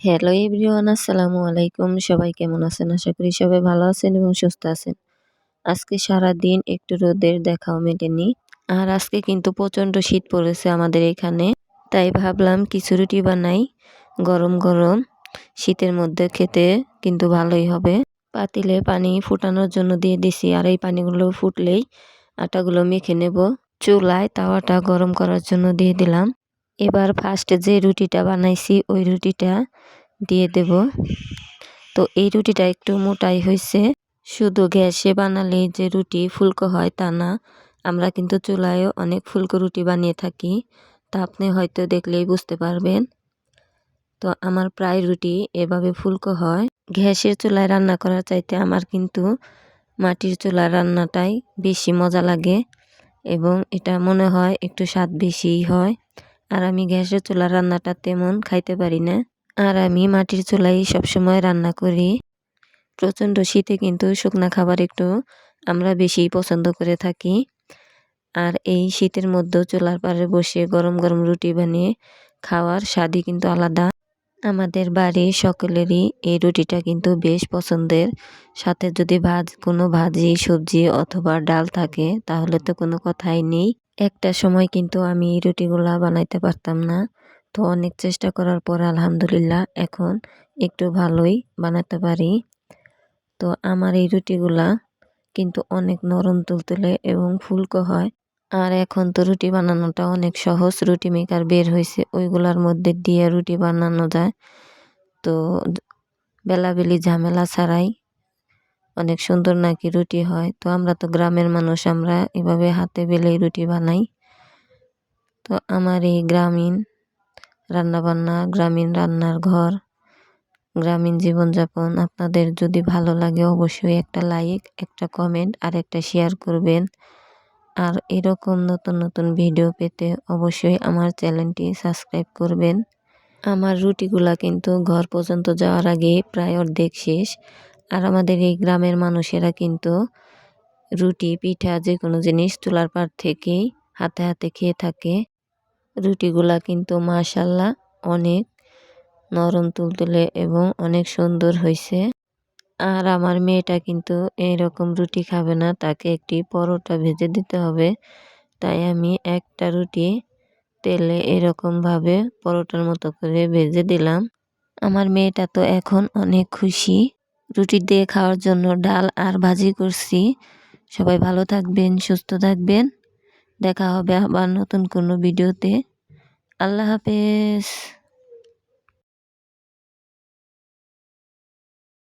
Hello everyone, আসসালামু আলাইকুম। সবাই কেমন আছেন? আশা করি সবাই ভালো আছেন এবং সুস্থ আছেন। আজকে সারাদিন একটু রোদের দেখাও মেলেনি। আর আজকে কিন্তু প্রচণ্ড শীত পড়েছে আমাদের এখানে। তাই ভাবলাম কিছু রুটি বানাই গরম গরম। শীতের মধ্যে খেতে কিন্তু ভালোই হবে। পাতিলে পানি ফুটানোর জন্য দিয়ে দিছি, আর এই পানিগুলো ফুটলেই আটাগুলো মেখে নেব। চুলায় তাওয়াটা গরম করার জন্য দিয়ে দিলাম। এবার ফার্স্টে যে রুটিটা বানাইছি ওই রুটিটা দিয়ে দেব। তো এই রুটিটা একটু মোটাই হয়েছে। শুধু গ্যাসে বানালে যে রুটি ফুলকো হয় তা না, আমরা কিন্তু চুলায়ও অনেক ফুলকো রুটি বানিয়ে থাকি। তা আপনি হয়তো দেখলেই বুঝতে পারবেন। তো আমার প্রায় রুটি এভাবে ফুলকো হয়। গ্যাসের চুলায় রান্না করার চাইতে আমার কিন্তু মাটির চুলার রান্নাটাই বেশি মজা লাগে এবং এটা মনে হয় একটু স্বাদ বেশিই হয়। আর আমি গ্যাসের চুলার রান্নাটা তেমন খাইতে পারি না। আর আমি মাটির চুলাই সবসময় রান্না করি। প্রচণ্ড শীতে কিন্তু শুকনা খাবার একটু আমরা বেশি পছন্দ করে থাকি। আর এই শীতের মধ্যেও চুলার পাড়ে বসে গরম গরম রুটি বানিয়ে খাওয়ার স্বাদই কিন্তু আলাদা। আমাদের বাড়ির সকলেরই এই রুটিটা কিন্তু বেশ পছন্দের। সাথে যদি কোনো ভাজি সবজি অথবা ডাল থাকে তাহলে তো কোনো কথাই নেই। একটা সময় কিন্তু আমি এই রুটিগুলা বানাইতে পারতাম না। তো অনেক চেষ্টা করার পর আলহামদুলিল্লাহ এখন একটু ভালোই বানাতে পারি। তো আমার এই রুটিগুলা কিন্তু অনেক নরম তুলতুলে এবং ফুলকো হয়। আর এখন তো রুটি বানানোটা অনেক সহজ, রুটি মেকার বের হয়েছে, ওইগুলার মধ্যে দিয়ে রুটি বানানো যায়। তো বেলাবেলি ঝামেলা ছাড়াই অনেক সুন্দর নাকি রুটি হয়। তো আমরা তো গ্রামের মানুষ, আমরা এভাবে হাতে বেলেই রুটি বানাই। তো আমার এই গ্রামীণ রান্নাবান্না, গ্রামীণ রান্নার ঘর, গ্রামীণ জীবনযাপন আপনাদের যদি ভালো লাগে অবশ্যই একটা লাইক, একটা কমেন্ট আর একটা শেয়ার করবেন। আর এরকম নতুন নতুন ভিডিও পেতে অবশ্যই আমার চ্যানেলটি সাবস্ক্রাইব করবেন। আমার রুটিগুলা কিন্তু ঘর পর্যন্ত যাওয়ার আগে প্রায় অর্ধেক শেষ। আর আমাদের এই গ্রামের মানুষেরা কিন্তু রুটি পিঠা যে কোনো জিনিস চুলার পাড় থেকেই হাতে হাতে খেয়ে থাকে। রুটিগুলা কিন্তু মাশাল্লাহ অনেক নরম তুলতুলে এবং অনেক সুন্দর হয়েছে। আর আমার মেয়েটা কিন্তু এরকম রুটি খাবে না, তাকে একটি পরোটা ভেজে দিতে হবে। তাই আমি একটা রুটি তেলে এরকমভাবে পরোটার মতো করে ভেজে দিলাম। আমার মেয়েটা তো এখন অনেক খুশি। রুটি দিয়ে খাওয়ার জন্য ডাল আর ভাজি করছি। সবাই ভালো থাকবেন, সুস্থ থাকবেন। দেখা হবে আবার নতুন কোনো ভিডিওতে। আল্লাহ হাফেজ।